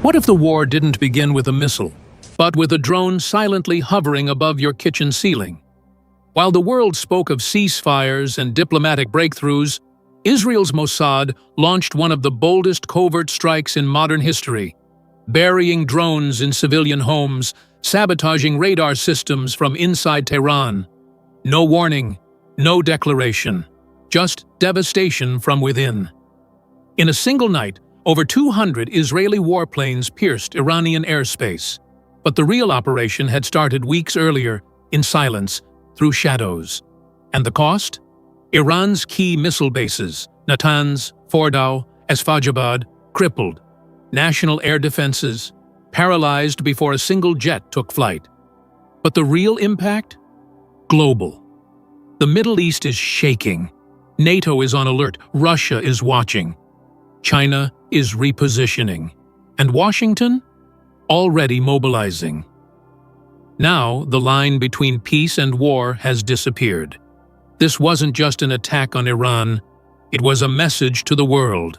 What if the war didn't begin with a missile, but with a drone silently hovering above your kitchen ceiling? While the world spoke of ceasefires and diplomatic breakthroughs, Israel's Mossad launched one of the boldest covert strikes in modern history, burying drones in civilian homes, sabotaging radar systems from inside Tehran. No warning, no declaration, just devastation from within. In a single night, over 200 Israeli warplanes pierced Iranian airspace. But the real operation had started weeks earlier, in silence, through shadows. And the cost? Iran's key missile bases, Natanz, Fordow, Esfajabad, crippled. National air defenses, paralyzed before a single jet took flight. But the real impact? Global. The Middle East is shaking. NATO is on alert. Russia is watching. China is repositioning. And Washington? Already mobilizing. Now, the line between peace and war has disappeared. This wasn't just an attack on Iran, it was a message to the world.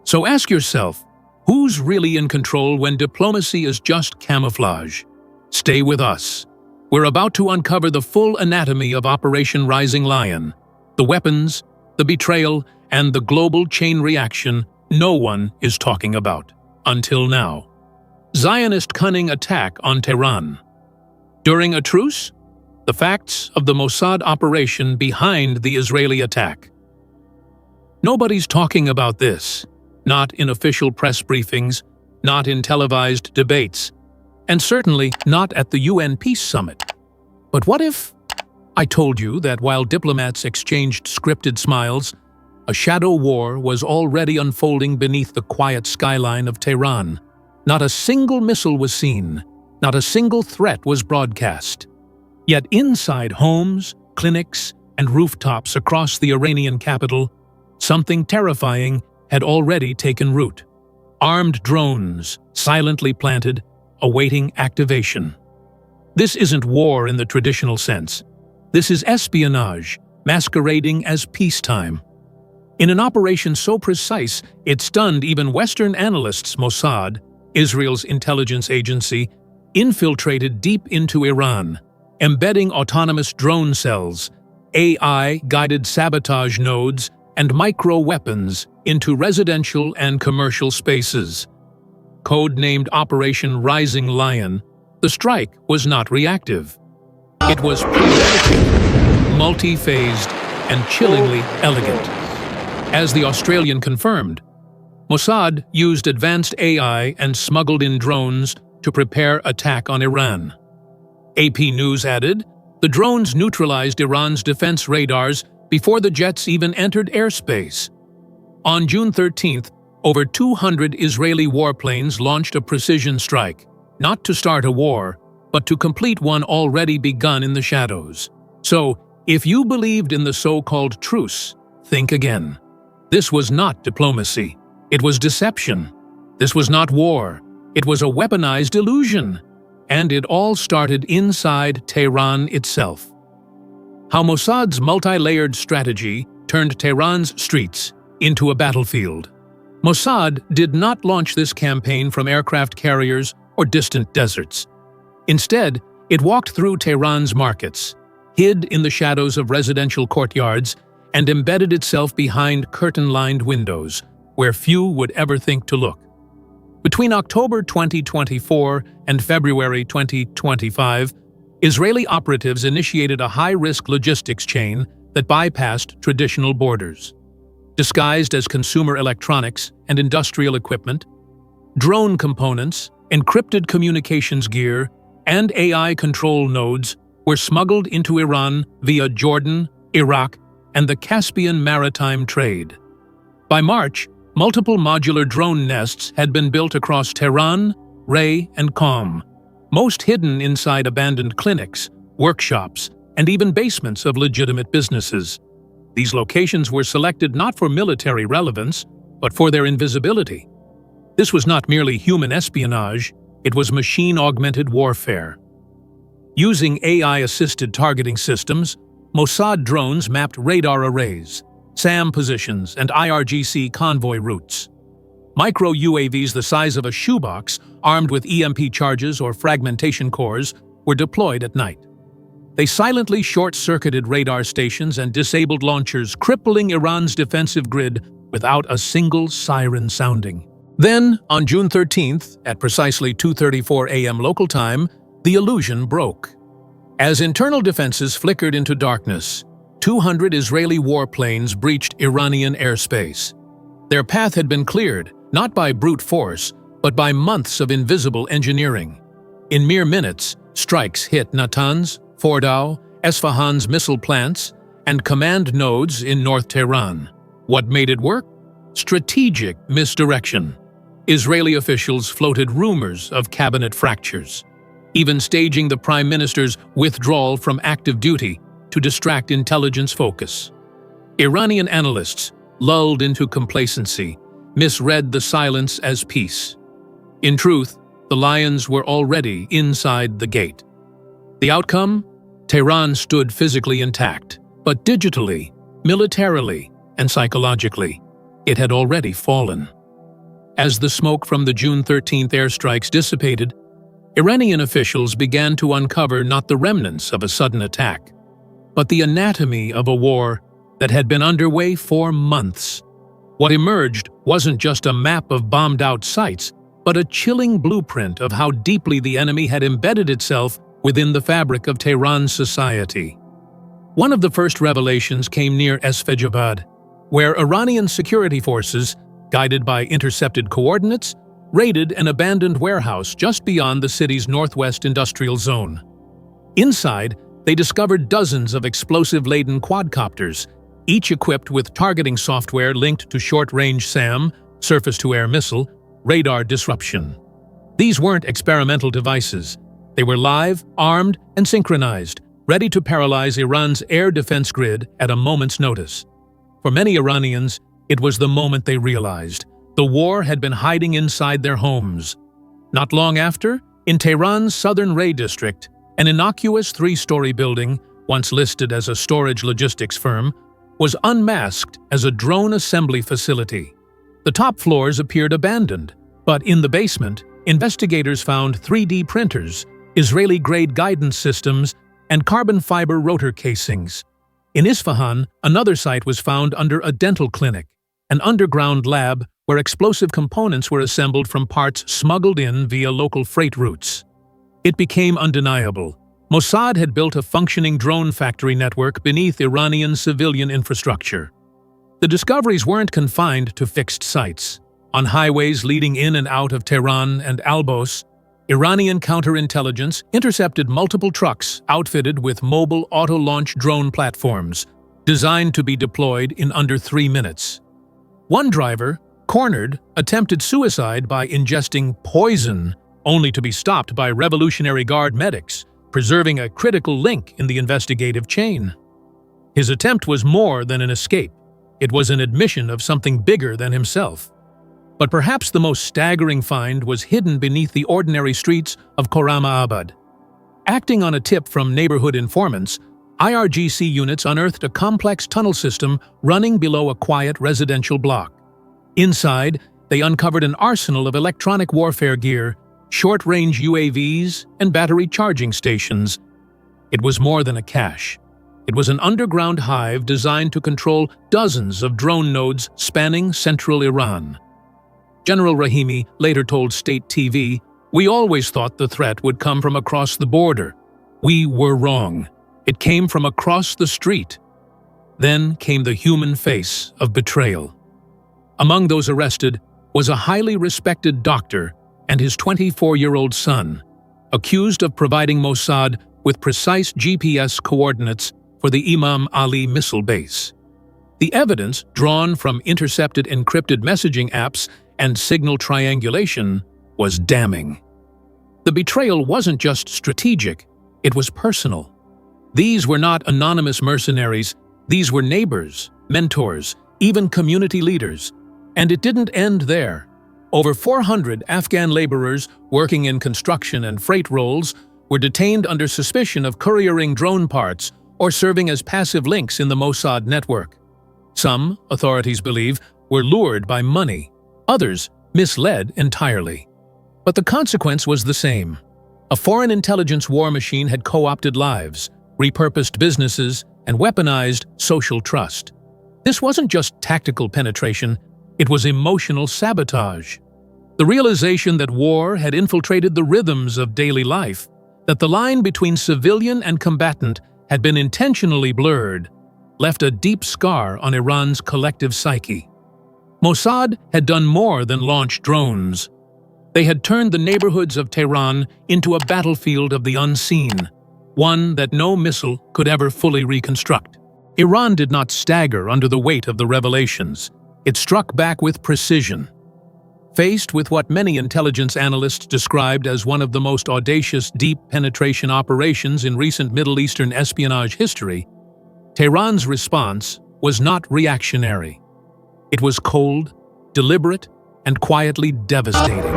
So ask yourself, who's really in control when diplomacy is just camouflage? Stay with us. We're about to uncover the full anatomy of Operation Rising Lion, the weapons, the betrayal, and the global chain reaction no one is talking about, until now. Zionist Cunning attack on Tehran. During a truce? The facts of the Mossad operation behind the Israeli attack. Nobody's talking about this, not in official press briefings, not in televised debates, and certainly not at the UN Peace Summit. But what if I told you that while diplomats exchanged scripted smiles, a shadow war was already unfolding beneath the quiet skyline of Tehran? Not a single missile was seen, not a single threat was broadcast. Yet inside homes, clinics, and rooftops across the Iranian capital, something terrifying had already taken root. Armed drones, silently planted, awaiting activation. This isn't war in the traditional sense. This is espionage, masquerading as peacetime. In an operation so precise, it stunned even Western analysts. Mossad, Israel's intelligence agency, infiltrated deep into Iran, embedding autonomous drone cells, AI-guided sabotage nodes, and micro-weapons into residential and commercial spaces. Code-named Operation Rising Lion, the strike was not reactive. It was premeditated, multi-phased, and chillingly elegant. As the Australian confirmed, Mossad used advanced AI and smuggled in drones to prepare attack on Iran. AP News added, the drones neutralized Iran's defense radars before the jets even entered airspace. On June 13th, over 200 Israeli warplanes launched a precision strike, not to start a war, but to complete one already begun in the shadows. So, if you believed in the so-called truce, think again. This was not diplomacy. It was deception. This was not war. It was a weaponized illusion. And it all started inside Tehran itself. How Mossad's multi-layered strategy turned Tehran's streets into a battlefield. Mossad did not launch this campaign from aircraft carriers or distant deserts. Instead, it walked through Tehran's markets, hid in the shadows of residential courtyards, and embedded itself behind curtain-lined windows, where few would ever think to look. Between October 2024 and February 2025, Israeli operatives initiated a high-risk logistics chain that bypassed traditional borders. Disguised as consumer electronics and industrial equipment, drone components, encrypted communications gear, and AI control nodes were smuggled into Iran via Jordan, Iraq, and the Caspian maritime trade. By March, multiple modular drone nests had been built across Tehran, Ray, and Qom, most hidden inside abandoned clinics, workshops, and even basements of legitimate businesses. These locations were selected not for military relevance, but for their invisibility. This was not merely human espionage, it was machine-augmented warfare. Using AI-assisted targeting systems, Mossad drones mapped radar arrays, SAM positions, and IRGC convoy routes. Micro-UAVs the size of a shoebox, armed with EMP charges or fragmentation cores, were deployed at night. They silently short-circuited radar stations and disabled launchers, crippling Iran's defensive grid without a single siren sounding. Then, on June 13th, at precisely 2:34 a.m. local time, the illusion broke. As internal defenses flickered into darkness, 200 Israeli warplanes breached Iranian airspace. Their path had been cleared, not by brute force, but by months of invisible engineering. In mere minutes, strikes hit Natanz, Fordow, Esfahan's missile plants, and command nodes in North Tehran. What made it work? Strategic misdirection. Israeli officials floated rumors of cabinet fractures, even staging the prime minister's withdrawal from active duty to distract intelligence focus. Iranian analysts, lulled into complacency, misread the silence as peace. In truth, the lions were already inside the gate. The outcome? Tehran stood physically intact, but digitally, militarily, and psychologically, it had already fallen. As the smoke from the June 13th airstrikes dissipated, Iranian officials began to uncover not the remnants of a sudden attack, but the anatomy of a war that had been underway for months. What emerged wasn't just a map of bombed-out sites, but a chilling blueprint of how deeply the enemy had embedded itself within the fabric of Tehran's society. One of the first revelations came near Esfejabad, where Iranian security forces, guided by intercepted coordinates, raided an abandoned warehouse just beyond the city's northwest industrial zone. Inside, they discovered dozens of explosive-laden quadcopters, each equipped with targeting software linked to short-range SAM, surface-to-air missile, radar disruption. These weren't experimental devices. They were live, armed, and synchronized, ready to paralyze Iran's air defense grid at a moment's notice. For many Iranians, it was the moment they realized the war had been hiding inside their homes. Not long after, in Tehran's southern Ray district, an innocuous three-story building, once listed as a storage logistics firm, was unmasked as a drone assembly facility. The top floors appeared abandoned, but in the basement, investigators found 3D printers, Israeli-grade guidance systems, and carbon fiber rotor casings. In Isfahan, another site was found under a dental clinic, an underground lab where explosive components were assembled from parts smuggled in via local freight routes. It became undeniable. Mossad had built a functioning drone factory network beneath Iranian civilian infrastructure. The discoveries weren't confined to fixed sites. On highways leading in and out of Tehran and Albos, Iranian counterintelligence intercepted multiple trucks outfitted with mobile auto-launch drone platforms, designed to be deployed in under 3 minutes. One driver, cornered, attempted suicide by ingesting poison, only to be stopped by Revolutionary Guard medics, preserving a critical link in the investigative chain. His attempt was more than an escape. It was an admission of something bigger than himself. But perhaps the most staggering find was hidden beneath the ordinary streets of Khorramabad. Acting on a tip from neighborhood informants, IRGC units unearthed a complex tunnel system running below a quiet residential block. Inside, they uncovered an arsenal of electronic warfare gear, short-range UAVs, and battery charging stations. It was more than a cache. It was an underground hive designed to control dozens of drone nodes spanning central Iran. General Rahimi later told State TV, "We always thought the threat would come from across the border. We were wrong. It came from across the street." Then came the human face of betrayal. Among those arrested was a highly respected doctor and his 24-year-old son, accused of providing Mossad with precise GPS coordinates for the Imam Ali missile base. The evidence, drawn from intercepted encrypted messaging apps and signal triangulation, was damning. The betrayal wasn't just strategic, it was personal. These were not anonymous mercenaries, these were neighbors, mentors, even community leaders. And it didn't end there. Over 400 Afghan laborers working in construction and freight roles were detained under suspicion of couriering drone parts or serving as passive links in the Mossad network. Some, authorities believe, were lured by money. Others, misled entirely. But the consequence was the same. A foreign intelligence war machine had co-opted lives, repurposed businesses, and weaponized social trust. This wasn't just tactical penetration, it was emotional sabotage. The realization that war had infiltrated the rhythms of daily life, that the line between civilian and combatant had been intentionally blurred, left a deep scar on Iran's collective psyche. Mossad had done more than launch drones. They had turned the neighborhoods of Tehran into a battlefield of the unseen, one that no missile could ever fully reconstruct. Iran did not stagger under the weight of the revelations. It struck back with precision. Faced with what many intelligence analysts described as one of the most audacious deep penetration operations in recent Middle Eastern espionage history, Tehran's response was not reactionary. It was cold, deliberate, and quietly devastating.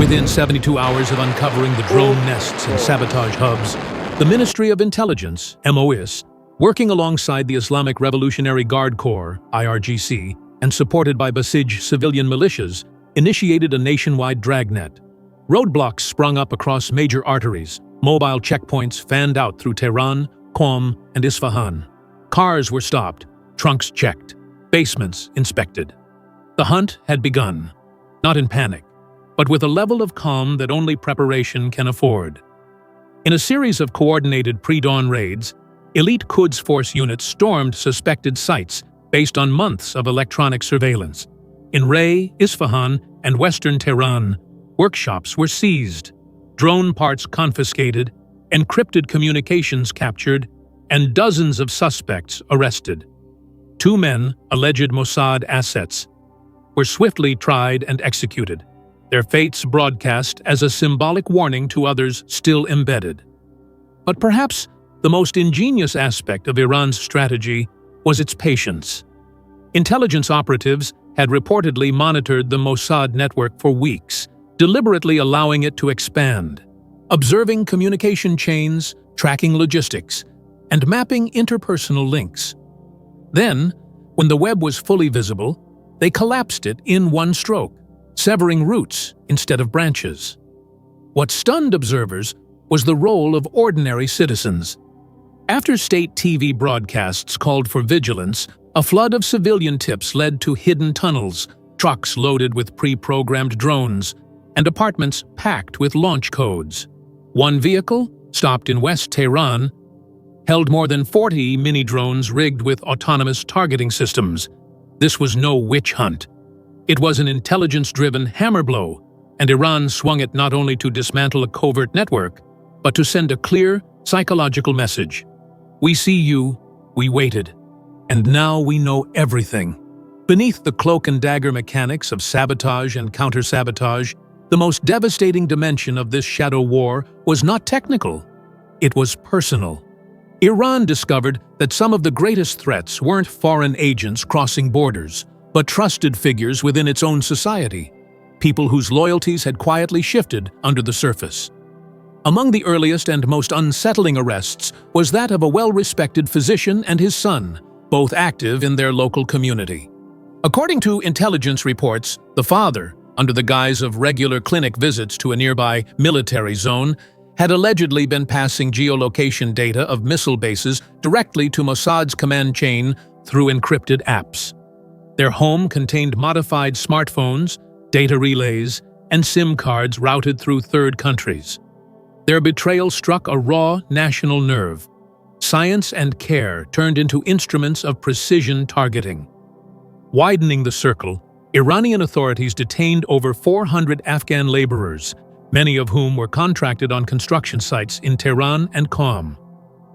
Within 72 hours of uncovering the drone nests and sabotage hubs, the Ministry of Intelligence, MOIS, working alongside the Islamic Revolutionary Guard Corps, IRGC, and supported by Basij civilian militias, initiated a nationwide dragnet. Roadblocks sprung up across major arteries, mobile checkpoints fanned out through Tehran, Qom, and Isfahan. Cars were stopped, trunks checked, basements inspected. The hunt had begun, not in panic, but with a level of calm that only preparation can afford. In a series of coordinated pre-dawn raids, elite Quds Force units stormed suspected sites based on months of electronic surveillance. In Ray, Isfahan, and western Tehran, workshops were seized, drone parts confiscated, encrypted communications captured, and dozens of suspects arrested. 2 men, alleged Mossad assets, were swiftly tried and executed, their fates broadcast as a symbolic warning to others still embedded. But perhaps the most ingenious aspect of Iran's strategy was its patience. Intelligence operatives had reportedly monitored the Mossad network for weeks, deliberately allowing it to expand, observing communication chains, tracking logistics, and mapping interpersonal links. Then, when the web was fully visible, they collapsed it in one stroke, severing roots instead of branches. What stunned observers was the role of ordinary citizens. After state TV broadcasts called for vigilance, a flood of civilian tips led to hidden tunnels, trucks loaded with pre-programmed drones, and apartments packed with launch codes. One vehicle, stopped in West Tehran, held more than 40 mini-drones rigged with autonomous targeting systems. This was no witch hunt. It was an intelligence-driven hammer blow, and Iran swung it not only to dismantle a covert network, but to send a clear, psychological message. We see you, we waited, and now we know everything. Beneath the cloak-and-dagger mechanics of sabotage and counter-sabotage, the most devastating dimension of this shadow war was not technical, it was personal. Iran discovered that some of the greatest threats weren't foreign agents crossing borders, but trusted figures within its own society, people whose loyalties had quietly shifted under the surface. Among the earliest and most unsettling arrests was that of a well-respected physician and his son, both active in their local community. According to intelligence reports, the father, under the guise of regular clinic visits to a nearby military zone, had allegedly been passing geolocation data of missile bases directly to Mossad's command chain through encrypted apps. Their home contained modified smartphones, data relays, and SIM cards routed through third countries. Their betrayal struck a raw national nerve. Science and care turned into instruments of precision targeting. Widening the circle, Iranian authorities detained over 400 Afghan laborers, many of whom were contracted on construction sites in Tehran and Qom.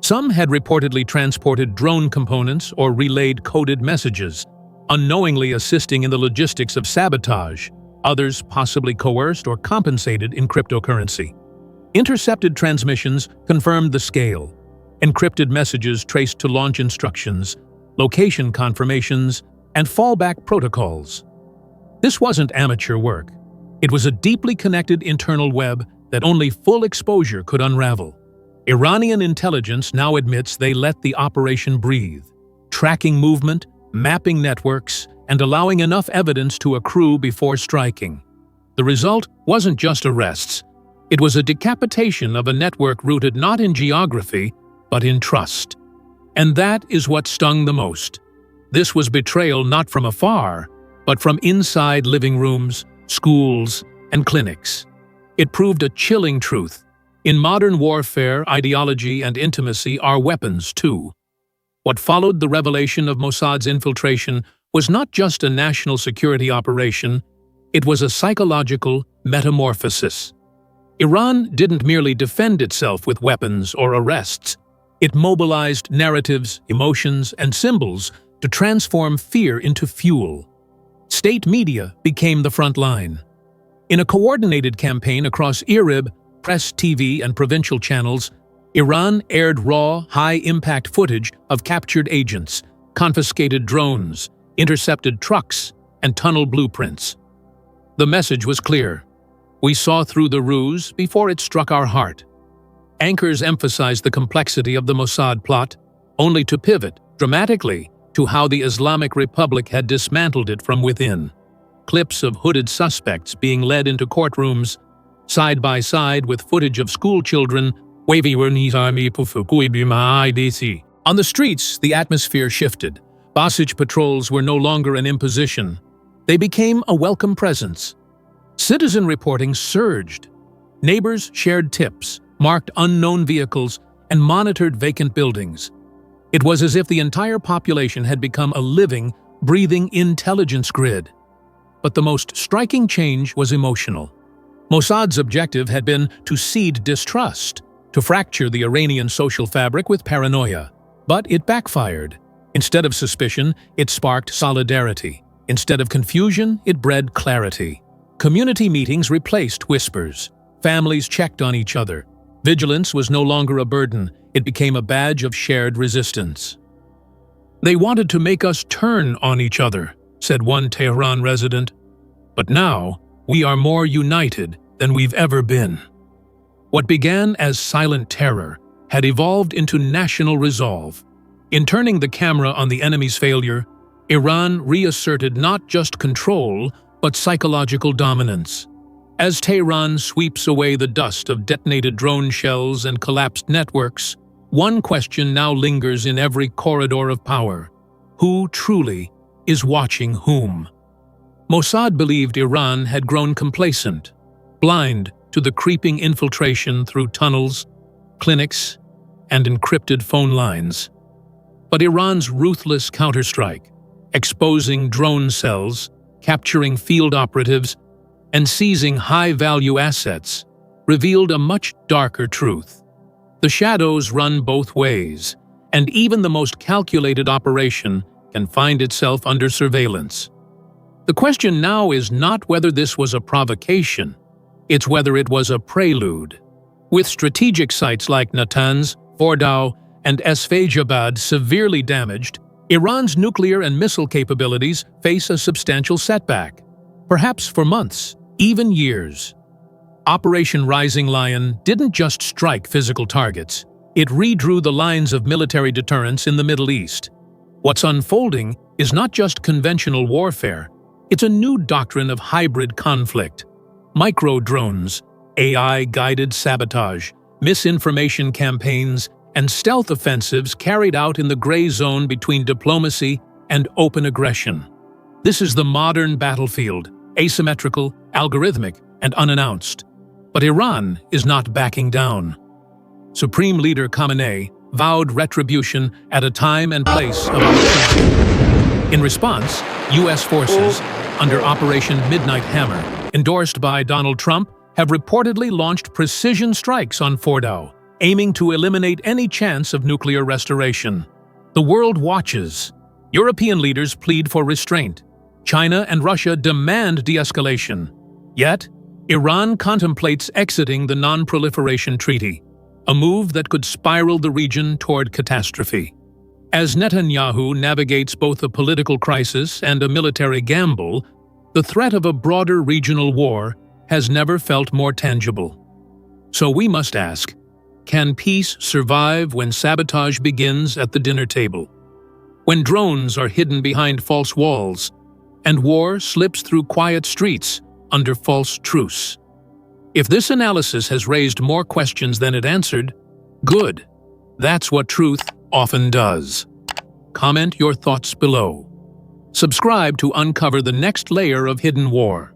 Some had reportedly transported drone components or relayed coded messages, unknowingly assisting in the logistics of sabotage. Others possibly coerced or compensated in cryptocurrency. Intercepted transmissions confirmed the scale. Encrypted messages traced to launch instructions, location confirmations, and fallback protocols. This wasn't amateur work. It was a deeply connected internal web that only full exposure could unravel. Iranian intelligence now admits they let the operation breathe, tracking movement, mapping networks, and allowing enough evidence to accrue before striking. The result wasn't just arrests. It was a decapitation of a network rooted not in geography, but in trust. And that is what stung the most. This was betrayal not from afar, but from inside living rooms, schools, and clinics. It proved a chilling truth. In modern warfare, ideology and intimacy are weapons too. What followed the revelation of Mossad's infiltration was not just a national security operation, it was a psychological metamorphosis. Iran didn't merely defend itself with weapons or arrests. It mobilized narratives, emotions, and symbols to transform fear into fuel. State media became the front line. In a coordinated campaign across IRIB, press TV, and provincial channels, Iran aired raw, high-impact footage of captured agents, confiscated drones, intercepted trucks, and tunnel blueprints. The message was clear. We saw through the ruse before it struck our heart. Anchors emphasized the complexity of the Mossad plot, only to pivot dramatically to how the Islamic Republic had dismantled it from within. Clips of hooded suspects being led into courtrooms, side by side with footage of school children waving. On the streets, the atmosphere shifted. Basij patrols were no longer an imposition. They became a welcome presence. Citizen reporting surged. Neighbors shared tips, marked unknown vehicles, and monitored vacant buildings. It was as if the entire population had become a living, breathing intelligence grid. But the most striking change was emotional. Mossad's objective had been to seed distrust, to fracture the Iranian social fabric with paranoia. But it backfired. Instead of suspicion, it sparked solidarity. Instead of confusion, it bred clarity. Community meetings replaced whispers. Families checked on each other. Vigilance was no longer a burden. It became a badge of shared resistance. "They wanted to make us turn on each other," said one Tehran resident. "But now, we are more united than we've ever been." What began as silent terror had evolved into national resolve. In turning the camera on the enemy's failure, Iran reasserted not just control, but psychological dominance. As Tehran sweeps away the dust of detonated drone shells and collapsed networks, one question now lingers in every corridor of power: who truly is watching whom? Mossad believed Iran had grown complacent, blind to the creeping infiltration through tunnels, clinics, and encrypted phone lines. But Iran's ruthless counterstrike, exposing drone cells, capturing field operatives, and seizing high-value assets, revealed a much darker truth. The shadows run both ways, and even the most calculated operation can find itself under surveillance. The question now is not whether this was a provocation, it's whether it was a prelude. With strategic sites like Natanz, Fordow, and Esfahabad severely damaged, Iran's nuclear and missile capabilities face a substantial setback, perhaps for months, even years. Operation Rising Lion didn't just strike physical targets, it redrew the lines of military deterrence in the Middle East. What's unfolding is not just conventional warfare, it's a new doctrine of hybrid conflict. Micro-drones, AI-guided sabotage, misinformation campaigns, and stealth offensives carried out in the gray zone between diplomacy and open aggression. This is the modern battlefield, asymmetrical, algorithmic, and unannounced. But Iran is not backing down. Supreme Leader Khamenei vowed retribution at a time and place of opportunity. In response, U.S. forces, under Operation Midnight Hammer, endorsed by Donald Trump, have reportedly launched precision strikes on Fordow, aiming to eliminate any chance of nuclear restoration. The world watches. European leaders plead for restraint. China and Russia demand de-escalation. Yet, Iran contemplates exiting the Non-Proliferation Treaty, a move that could spiral the region toward catastrophe. As Netanyahu navigates both a political crisis and a military gamble, the threat of a broader regional war has never felt more tangible. So we must ask, can peace survive when sabotage begins at the dinner table? When drones are hidden behind false walls, and war slips through quiet streets under false truce. If this analysis has raised more questions than it answered, good. That's what truth often does. Comment your thoughts below. Subscribe to uncover the next layer of hidden war.